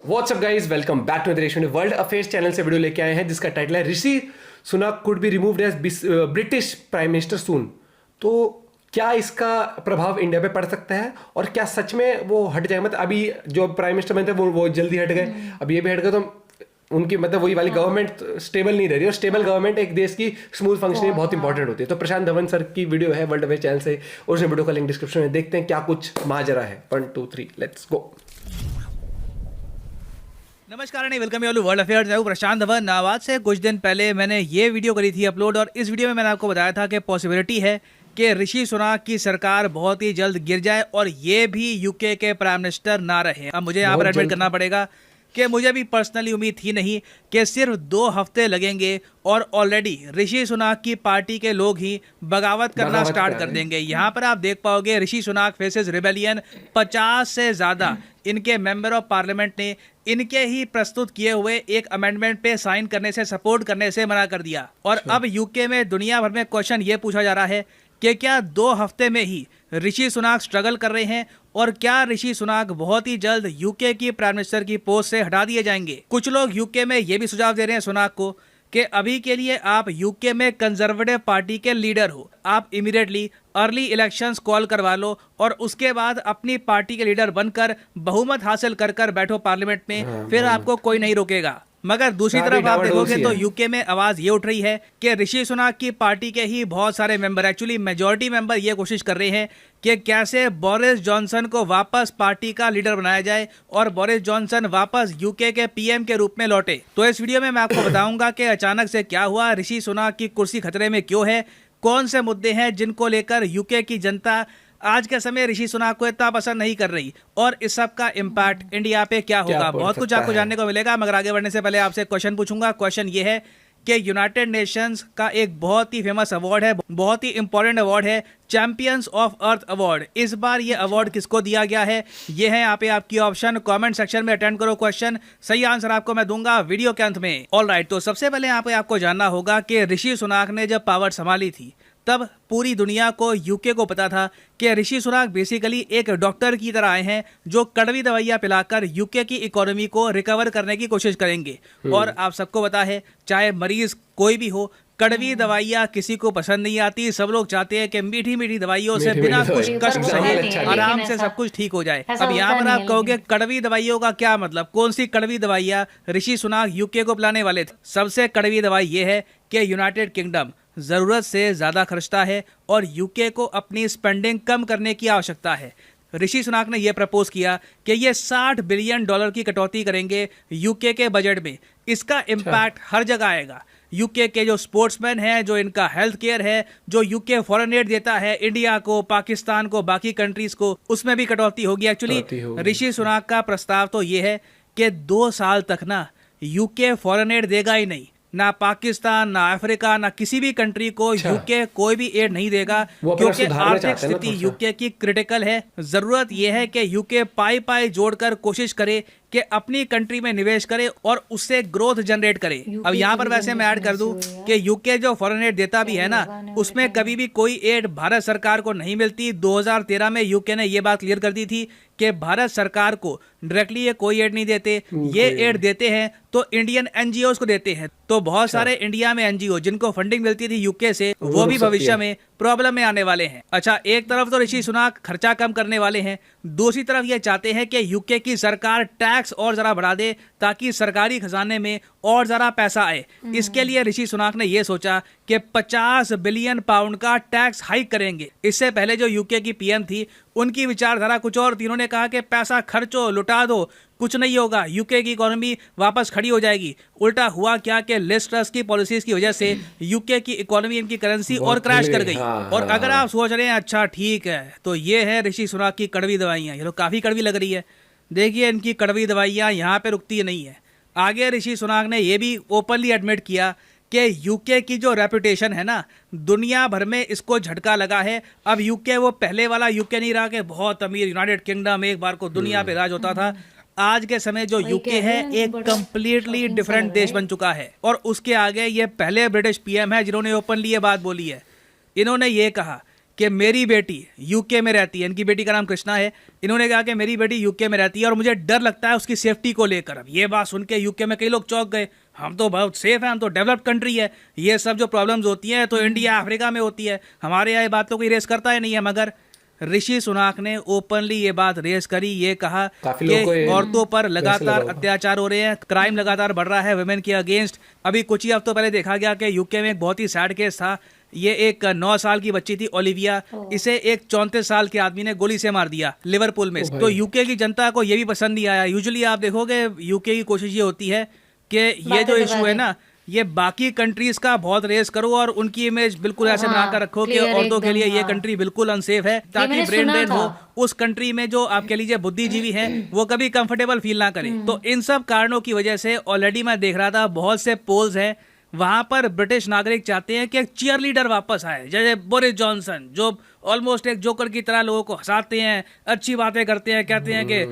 WhatsApp guys, welcome back to the world affairs channel से video लेके आए हैं जिसका टाइटल है Rishi Sunak could be removed as British prime minister soon. तो क्या इसका प्रभाव इंडिया पे पड़ सकता है और क्या सच में वो हट जाएगा? मतलब अभी जो प्राइम मिनिस्टर बने थे वो जल्दी हट गए, अब ये भी हट गए तो उनकी मतलब वही वाली गवर्नमेंट स्टेबल नहीं रह रही। और स्टेबल गवर्नमेंट एक देश की स्मूथ फंक्शनिंग बहुत इंपॉर्टेंट होती है। तो प्रशांत धवन सर की वीडियो है वर्ल्ड अफेयर चैनल से, और उस वीडियो का लिंक डिस्क्रिप्शन में। देखते हैं क्या कुछ माजरा है। 1 2 3 लेट्स गो। नमस्कार and welcome you world affairs. मैं प्रशांत धवन। आज से कुछ दिन पहले मैंने ये वीडियो करी थी अपलोड, और इस वीडियो में मैंने आपको बताया था कि पॉसिबिलिटी है कि ऋषि सुनक की सरकार बहुत ही जल्द गिर जाए और ये भी यूके के प्राइम मिनिस्टर ना रहे। अब मुझे यहाँ पर एडमिट करना पड़ेगा कि मुझे भी पर्सनली उम्मीद थी नहीं कि सिर्फ 2 हफ्ते लगेंगे और ऑलरेडी ऋषि सुनक की पार्टी के लोग ही बगावत करना स्टार्ट कर देंगे। यहाँ पर आप देख पाओगे ऋषि सुनक फेसेस रिबेलियन। 50 से ज़्यादा इनके मेंबर ऑफ पार्लियामेंट ने इनके ही प्रस्तुत किए हुए एक अमेंडमेंट पे साइन करने से, सपोर्ट करने से मना कर दिया। और अब यूके में दुनिया भर में क्वेश्चन ये पूछा जा रहा है कि क्या 2 हफ्ते में ही ऋषि सुनक स्ट्रगल कर रहे हैं और क्या ऋषि सुनक बहुत ही जल्द यूके की प्राइम मिनिस्टर की पोस्ट से हटा दिए जाएंगे। कुछ लोग यूके में ये भी सुझाव दे रहे हैं सुनक को कि अभी के लिए आप यूके में कंजर्वेटिव पार्टी के लीडर हो, आप इमीडिएटली अर्ली इलेक्शंस कॉल करवा लो और उसके बाद अपनी पार्टी के लीडर बनकर बहुमत हासिल कर बैठो पार्लियामेंट में, फिर आपको कोई नहीं रोकेगा। मगर दूसरी तरफ आप देखोगे तो यूके में आवाज ये उठ रही है कि ऋषि सुनक की पार्टी के ही बहुत सारे मेंबर, एक्चुअली मेजॉरिटी मेंबर, ये कोशिश कर रहे हैं कि कैसे बोरिस जॉनसन को वापस पार्टी का लीडर बनाया जाए और बोरिस जॉनसन वापस यूके के पीएम के रूप में लौटे। तो इस वीडियो में मैं आपको बताऊंगा कि अचानक से क्या हुआ, ऋषि सुनक की कुर्सी खतरे में क्यों है, कौन से मुद्दे हैं जिनको लेकर यूके की जनता आज के समय ऋषि सुनक को इतना पसंद नहीं कर रही, और इस सब का इम्पैक्ट इंडिया पे क्या होगा। बहुत कुछ आपको जानने को मिलेगा। मगर आगे बढ़ने से पहले आपसे क्वेश्चन पूछूंगा। क्वेश्चन ये है कि यूनाइटेड नेशंस का एक बहुत ही फेमस अवार्ड है, बहुत ही इंपॉर्टेंट अवार्ड है, चैंपियंस ऑफ अर्थ अवार्ड। इस बार ये अवार्ड किसको दिया गया है? ये है यहाँ पे आपकी ऑप्शन। कमेंट सेक्शन में अटेंड करो क्वेश्चन, सही आंसर आपको मैं दूंगा वीडियो के अंत में। ऑलराइट, तो सबसे पहले यहाँ पे आपको जानना होगा कि ऋषि सुनक ने जब पावर संभाली थी तब पूरी दुनिया को, यूके को पता था कि ऋषि सुनक बेसिकली एक डॉक्टर की तरह आए हैं जो कड़वी दवाइयाँ पिलाकर यूके की इकोनॉमी को रिकवर करने की कोशिश करेंगे। और आप सबको पता है, चाहे मरीज कोई भी हो, कड़वी दवाइयाँ किसी को पसंद नहीं आती। सब लोग चाहते हैं कि मीठी मीठी दवाइयों से बिना कुछ कष्ट सहे आराम से सब कुछ ठीक हो जाए। अब यहाँ पर आप कहोगे कड़वी दवाइयों का क्या मतलब, कौन सी कड़वी दवाइयाँ ऋषि सुनक यूके को पिलाने वाले थे? सबसे कड़वी दवाई ये है कि यूनाइटेड किंगडम जरूरत से ज्यादा खर्चता है और यूके को अपनी स्पेंडिंग कम करने की आवश्यकता है। ऋषि सुनक ने यह प्रपोज किया कि ये $60 बिलियन की कटौती करेंगे यूके के बजट में। इसका इम्पैक्ट हर जगह आएगा। यूके के जो स्पोर्ट्समैन हैं, जो इनका हेल्थ केयर है, जो यूके फॉरेन एड देता है इंडिया को, पाकिस्तान को, बाकी कंट्रीज को, उसमें भी कटौती होगी। एक्चुअली ऋषि सुनक का प्रस्ताव तो ये है कि 2 साल तक ना यूके फॉरेन एड देगा ही नहीं, ना पाकिस्तान, ना अफ्रीका, ना किसी भी कंट्री को यूके कोई भी एड नहीं देगा, क्योंकि आर्थिक स्थिति यूके की क्रिटिकल है। जरूरत यह है कि यूके पाई जोड़कर कोशिश करे कि अपनी कंट्री में निवेश करे और उससे ग्रोथ जनरेट करे। अब यहाँ पर वैसे मैं ऐड कर दूं कि यूके जो फॉरेन एड देता भी है ना, उसमें कभी भी कोई एड भारत सरकार को नहीं मिलती। 2013 में यूके ने ये बात क्लियर कर दी थी कि भारत सरकार को डायरेक्टली ये कोई एड नहीं देते, ये एड देते हैं तो इंडियन एनजीओज को देते हैं। तो बहुत सारे इंडिया में एनजीओ जिनको फंडिंग मिलती थी यूके से, वो भी भविष्य में प्रॉब्लम में आने वाले हैं। अच्छा, एक तरफ तो ऋषि सुनक खर्चा कम करने वाले हैं, दूसरी तरफ ये चाहते हैं कि यूके की सरकार टैक्स और जरा बढ़ा दे ताकि सरकारी खजाने में और जरा पैसा आए। इसके लिए ऋषि सुनक ने यह सोचा कि 50 बिलियन पाउंड का टैक्स हाइक करेंगे। इससे पहले जो यूके की पीएम थी, उनकी विचारधारा कुछ और थी। उन्होंने कहा कि पैसा खर्चो, लुटा दो, कुछ नहीं होगा, यूके की इकोनॉमी वापस खड़ी हो जाएगी। उल्टा हुआ क्या कि लिज ट्रस की पॉलिसीज की वजह से यूके की इकोनॉमी, इनकी करेंसी और क्रैश कर गई। और अगर आप सोच रहे हैं अच्छा ठीक है, तो ये है ऋषि सुनक की कड़वी दवाइयाँ। ये लोग काफ़ी कड़वी लग रही है। देखिए, इनकी कड़वी दवाइयाँ यहाँ पे रुकती नहीं है। आगे ऋषि सुनक ने यह भी ओपनली एडमिट किया कि यूके की जो रेपुटेशन है ना, दुनिया भर में इसको झटका लगा है। अब यूके वो पहले वाला यूके नहीं रहा कि बहुत अमीर यूनाइटेड किंगडम एक बार को दुनिया पे राज होता था। आज के समय जो यूके है एक कंप्लीटली डिफरेंट देश बन चुका है। और उसके आगे ये पहले ब्रिटिश पीएम है जिन्होंने ओपनली ये बात बोली है। इन्होंने ये कहा कि मेरी बेटी यूके में रहती है, इनकी बेटी का नाम कृष्णा है, इन्होंने कहा कि मेरी बेटी यूके में रहती है और मुझे डर लगता है उसकी सेफ्टी को लेकर। अब ये बात सुन के यूके में कई लोग चौंक गए, हम तो बहुत सेफ हैं, हम तो डेवलप्ड कंट्री है, ये सब जो प्रॉब्लम्स होती हैं तो इंडिया अफ्रीका में होती है, हमारे यहाँ ये बात तो कोई रेस करता ही नहीं है। मगर ऋषि सुनाक ने ओपनली ये बात रेस करी, ये कहा कि औरतों पर लगातार अत्याचार हो रहे हैं, क्राइम लगातार बढ़ रहा है वुमेन के अगेंस्ट। अभी कुछ ही हफ्तों पहले देखा गया कि यूके में एक बहुत ही सैड केस था, ये एक 9 साल की बच्ची थी ओलिविया, इसे एक 34 साल के आदमी ने गोली से मार दिया लिवरपूल में। तो यूके की जनता को ये भी पसंद नहीं आया। यूजुअली आप देखोगे यूके की कोशिश ये होती है कि ये जो इशू है ना, ये बाकी कंट्रीज का बहुत रेस करो और उनकी इमेज बिल्कुल ऐसे बनाकर रखो कि औरतों के लिए ये कंट्री बिल्कुल अनसेफ है, ताकि ब्रेन ड्रेन हो उस कंट्री में जो आप कह लीजिए बुद्धिजीवी हैं वो कभी कंफर्टेबल फील ना करें। तो इन सब कारणों की वजह से ऑलरेडी मैं देख रहा था बहुत से पोल्स हैं, वहां पर ब्रिटिश नागरिक चाहते हैं कि एक चीयर लीडर वापस आए, जैसे बोरिस जॉनसन, जो ऑलमोस्ट एक जोकर की तरह लोगों को हंसाते हैं, अच्छी बातें करते हैं, कहते हैं कि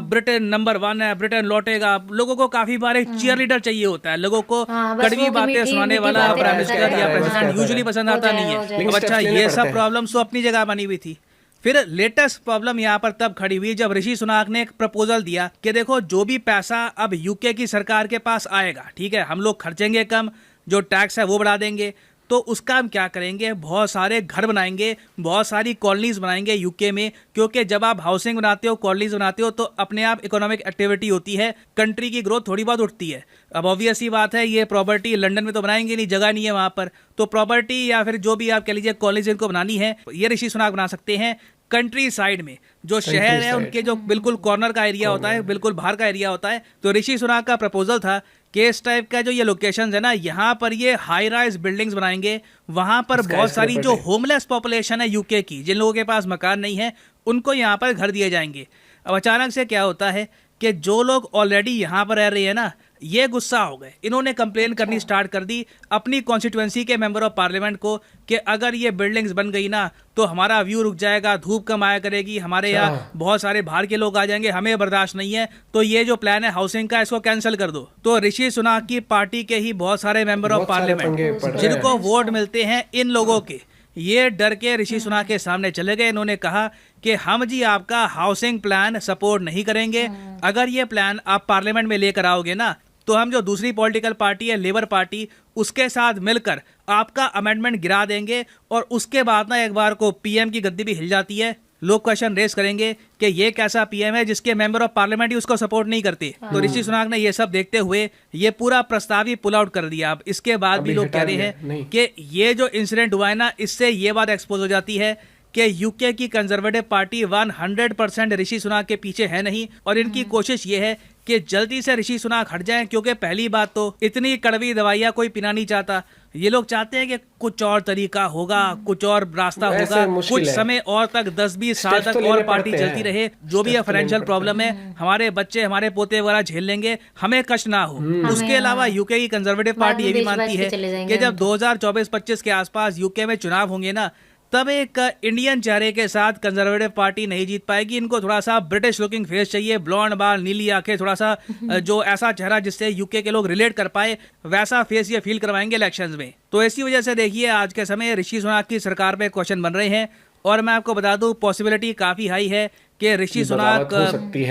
ब्रिटेन नंबर 1 है, ब्रिटेन लौटेगा। लोगों को काफी बार एक चीयर लीडर चाहिए होता है, लोगों को कड़वी बातें सुनाने वाला प्राइम मिनिस्टर या प्रेसिडेंट यूजुअली पसंद आता नहीं है। अब अच्छा, ये सब प्रॉब्लम तो अपनी जगह बनी हुई थी। फिर लेटेस्ट प्रॉब्लम यहाँ पर तब खड़ी हुई जब ऋषि सुनाक ने एक प्रपोजल दिया कि देखो जो भी पैसा अब यूके की सरकार के पास आएगा, ठीक है, हम लोग खर्चेंगे कम, जो टैक्स है वो बढ़ा देंगे, तो उसका हम क्या करेंगे, बहुत सारे घर बनाएंगे, बहुत सारी कॉलोनीज बनाएंगे यूके में, क्योंकि जब आप हाउसिंग बनाते हो, कॉलोनीज बनाते हो, तो अपने आप इकोनॉमिक एक्टिविटी होती है, कंट्री की ग्रोथ थोड़ी बहुत उठती है। अब ऑब्वियस ही बात है, ये प्रॉपर्टी लंदन में तो बनाएंगे नहीं, जगह नहीं है वहां पर, तो प्रॉपर्टी या फिर जो भी आप कह लीजिए कॉलोनीज इनको बनानी है, ये ऋषि सुनाक बना सकते हैं कंट्री साइड में, जो शहर है उनके जो बिल्कुल कॉर्नर का एरिया होता है, बिल्कुल बाहर का एरिया होता है। तो ऋषि सुनाक का प्रपोजल था कि इस टाइप का जो ये लोकेशंस है ना, यहाँ पर ये हाई राइज बिल्डिंग्स बनाएंगे, वहां पर बहुत सारी जो होमलेस पॉपुलेशन है यूके की, जिन लोगों के पास मकान नहीं है, उनको यहाँ पर घर दिए जाएंगे। अब अचानक से क्या होता है कि जो लोग ऑलरेडी यहाँ पर रह रहे हैं ना, ये गुस्सा हो गए, इन्होंने कंप्लेन करनी स्टार्ट कर दी अपनी कॉन्स्टिट्यूएंसी के मेंबर ऑफ पार्लियामेंट को कि अगर ये बिल्डिंग्स बन गई ना तो हमारा व्यू रुक जाएगा, धूप कम आया करेगी, हमारे यहाँ बहुत सारे बाहर के लोग आ जाएंगे, हमें बर्दाश्त नहीं है, तो ये जो प्लान है हाउसिंग का इसको कैंसिल कर दो। तो ऋषि सुनाक की पार्टी के ही बहुत सारे मेंबर ऑफ पार्लियामेंट जिनको वोट मिलते हैं इन लोगों के, ये डर के ऋषि सुनाक के सामने चले गए। इन्होंने कहा कि हम जी आपका हाउसिंग प्लान सपोर्ट नहीं करेंगे, अगर ये प्लान आप पार्लियामेंट में लेकर आओगे ना तो हम जो दूसरी पॉलिटिकल पार्टी है लेबर पार्टी, उसके साथ मिलकर आपका अमेंडमेंट गिरा देंगे, और उसके बाद ना एक बार को पीएम की गद्दी भी हिल जाती है, लोग क्वेश्चन रेस करेंगे कि ये कैसा पीएम है जिसके मेंबर ऑफ पार्लियामेंट ही उसको सपोर्ट नहीं करते। तो ऋषि सुनाक ने ये सब देखते हुए ये पूरा प्रस्ताव ही पुल आउट कर दिया। अब इसके बाद भी लोग कह रहे हैं कि ये जो इंसिडेंट हुआ है ना, इससे ये बात एक्सपोज हो जाती है कि यूके की कंजर्वेटिव पार्टी 100% ऋषि सुनाक के पीछे है नहीं, और इनकी कोशिश ये है कि जल्दी से ऋषि सुनाक हट जाएं, क्योंकि पहली बात तो इतनी कड़वी दवाइयां कोई पीना नहीं चाहता। ये लोग चाहते हैं कि कुछ और तरीका होगा, कुछ और रास्ता होगा, कुछ समय और तक 10-20 साल तक और पार्टी चलती रहे, जो भी फाइनेंशियल प्रॉब्लम है हमारे बच्चे हमारे पोते वगैरह झेल लेंगे, हमें कष्ट ना हो। उसके अलावा यूके की कंजर्वेटिव पार्टी ये भी मानती है कि जब 2024-25 के आसपास यूके में चुनाव होंगे ना, तब एक इंडियन चेहरे के साथ कंजर्वेटिव पार्टी नहीं जीत पाएगी। इनको थोड़ा सा ब्रिटिश लुकिंग फेस चाहिए, ब्लॉन्ड बाल, नीली आंखें, थोड़ा सा जो ऐसा चेहरा जिससे यूके के लोग रिलेट कर पाए, वैसा फेस ये फील करवाएंगे इलेक्शंस में। तो इसी वजह से देखिए आज के समय ऋषि सुनाक की सरकार पे क्वेश्चन बन रहे हैं, और मैं आपको बता दूं पॉसिबिलिटी काफी हाई है कि ऋषि सुनाक,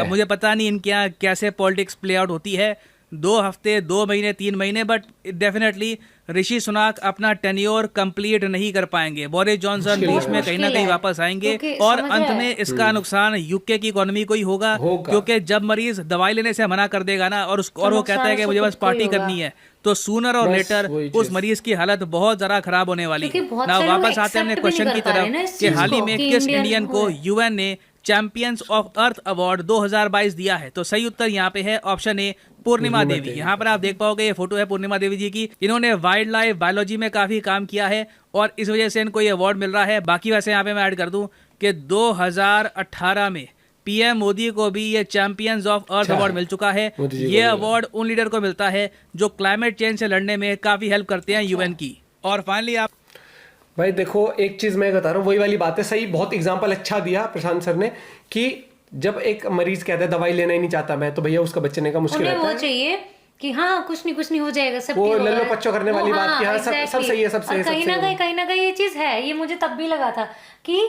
मुझे पता नहीं इनके यहाँ कैसे पॉलिटिक्स प्ले आउट होती है, 2 हफ्ते, 2 महीने, 3 महीने, बट डेफिनेटली ऋषि सुनाक अपना टेन्योर कंप्लीट नहीं कर पाएंगे। बोरिस जॉनसन बीच में कहीं ना कहीं वापस आएंगे, और अंत में इसका नुकसान यूके की इकोनॉमी को ही होगा, क्योंकि जब मरीज दवाई लेने से मना कर देगा ना, और वो कहता है कि मुझे बस पार्टी करनी है, तो सूनर और लेटर उस मरीज की हालत बहुत ज्यादा खराब होने वाली है ना। वापस आते हैं अपने क्वेश्चन की तरफ कि हाल ही में किस इंडियन को यूएन ने चैंपियंस ऑफ अर्थ अवार्ड 2022 दिया है। तो सही उत्तर यहाँ पे है ऑप्शन ए, पूर्णिमा देवी। यहाँ पर आप देख पाओगे ये फोटो है पूर्णिमा देवी जी की। इन्होंने वाइल्ड लाइफ बायोलॉजी में काफी काम किया है और इस वजह से इनको ये अवार्ड मिल रहा है। बाकी वैसे यहाँ पे मैं ऐड कर दूं कि 2018 में पीएम मोदी को भी ये चैंपियंस ऑफ अर्थ अवार्ड मिल चुका है। ये अवार्ड उन लीडर को मिलता है जो क्लाइमेट चेंज से लड़ने में काफी हेल्प करते हैं यूएन की। और फाइनली आप भाई देखो, एक चीज मैं बता रहा हूँ, वही वाली बात है, सही बहुत एग्जांपल अच्छा दिया प्रशांत सर ने कि जब एक मरीज कहता है दवाई लेना ही नहीं चाहता मैं, तो भैया उसका बचने का मुश्किल उन्हें रहता वो है। चाहिए कि हाँ कुछ नहीं हो जाएगा, सब वो ठीक होगा। लल्लो पच्चो करने वाली वो बात कि हाँ, सब exactly। सही है, सब सही है, और सब सही है। कहीं ना कहीं ये चीज है, ये मुझे तब भी लगा था कि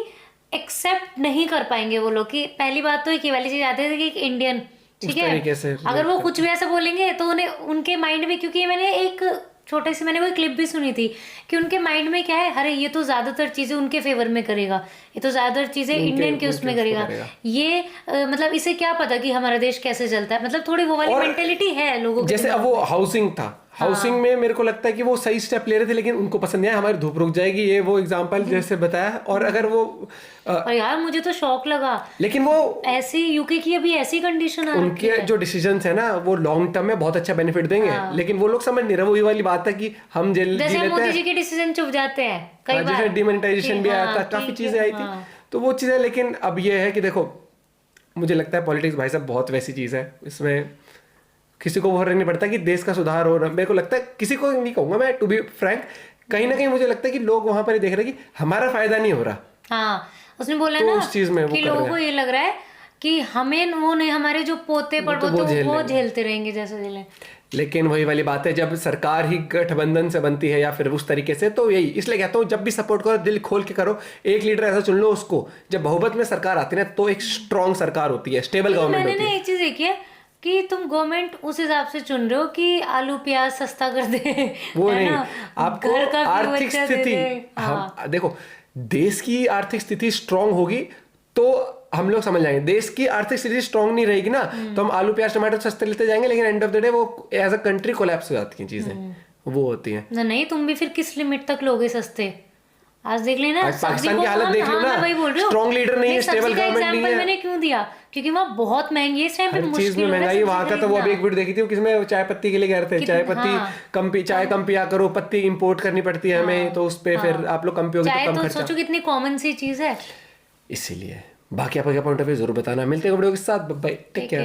एक्सेप्ट नहीं कर पाएंगे वो लोग। कि पहली बात तो एक ये वाली चीज आती है कि एक इंडियन, ठीक है, तरीके से अगर वो कुछ भी ऐसा बोलेंगे तो उन्हें उनके माइंड में, क्योंकि मैंने एक छोटे से मैंने कोई क्लिप भी सुनी थी कि उनके माइंड में क्या है, अरे ये तो ज्यादातर चीजें उनके फेवर में करेगा, ये तो ज्यादातर चीजें इंडियन के उसमें करेगा, ये मतलब इसे क्या पता कि हमारा देश कैसे चलता है। मतलब थोड़ी वो वाली मेंटेलिटी है लोगों के। जैसे अब वो हाउसिंग था, हाउसिंग में मेरे को लगता है कि वो सही स्टेप ले रहे थे, लेकिन उनको पसंद नहीं आया, हमारी धूप रुक जाएगी, ये वो एग्जांपल जैसे बताया। और अगर वो और यार मुझे तो शौक लगा, लेकिन वो ऐसी यूके की अभी ऐसी कंडीशन आ रखी उनके है। जो डिसीजंस है ना वो लॉन्ग टर्म में बहुत अच्छा बेनिफिट देंगे, लेकिन वो लोग समझ नहीं रहे। वही वाली बात है कि हम जी जैसे लेते मोदी हैं, जी के डिसीजन चुप जाते हैं कई बार, जैसे डिमोनेटाइजेशन भी आया था, हाँ, काफी ठीक चीजें है, आई थी, हाँ। तो वो चीजें। लेकिन अब ये है कि देखो, मुझे लगता है पॉलिटिक्स भाई साहब बहुत वैसी चीज है, इसमें किसी को वो फर्क नहीं पड़ता कि देश का सुधार हो रहा। मेरे को लगता है, किसी को नहीं कहूंगा मैं, टू बी फ्रैंक, कहीं ना कहीं मुझे लगता है कि लोग वहां पर ये देख रहे हैं कि हमारा फायदा नहीं हो रहा। हाँ, उसने बोला तो ना उस चीज में वो कि कर लोगों रहे को हैं। ये लग रहा है कि हमें वो नहीं, हमारे जो पोते पड़पोते वो झेलते रहेंगे जैसे झेले। लेकिन वही वाली बात है, जब सरकार ही गठबंधन से बनती है या फिर उस तरीके से, तो यही इसलिए कहता हूँ, जब भी सपोर्ट करो दिल खोल के करो, एक लीडर ऐसा चुन लो उसको। जब बहुमत में सरकार आती है ना, तो एक स्ट्रॉन्ग सरकार होती है, स्टेबल गवर्नमेंट मैंने होती ना है। एक चीज देखी है कि तुम गवर्नमेंट उस हिसाब से चुन रहे हो कि आलू प्याज सस्ता कर दे, वो है नहीं, ना? आपको घर का फ्री आर्थिक बच्चा दे स्थिति, दे। हाँ। हम देखो, देश की आर्थिक स्थिति स्ट्रांग होगी तो हम लोग समझ जाएंगे। देश की आर्थिक स्थिति स्ट्रांग नहीं रहेगी ना, तो हम आलू प्याज टमाटर सस्ते लेते जाएंगे, लेकिन एंड ऑफ द डे वो एज अ कंट्री कोलैप्स हो जाती हैं चीजें, वो होती हैं। नहीं, तुम भी फिर किस लिमिट तक लोगे सस्ते? आज देख लेना आज पाकिस्तान की हालत देख लो ना, वही बोल रही हूँ, स्ट्रांग लीडर नहीं है, स्टेबल गवर्नमेंट नहीं है। मैंने क्यों दिया? क्योंकि वहाँ बहुत महंगी है इस टाइम पे, हर चीज में मुश्किल महंगाई। वहां का तो वो अभी एक वीडियो देखी थी, किसमें चाय पत्ती के लिए कह रहे थे, चाय पत्ती चाय कम पिया करो, पत्ती इंपोर्ट करनी पड़ती है हमें, तो उस पे फिर आप लोग कम पियोगे तो कम खर्चा। सोचो कितनी कॉमन सी चीज है। इसीलिए बाकी आपका क्या पॉइंट ऑफ व्यू जरूर बताना। मिलते हैं वीडियो के साथ, बाय, टेक केयर।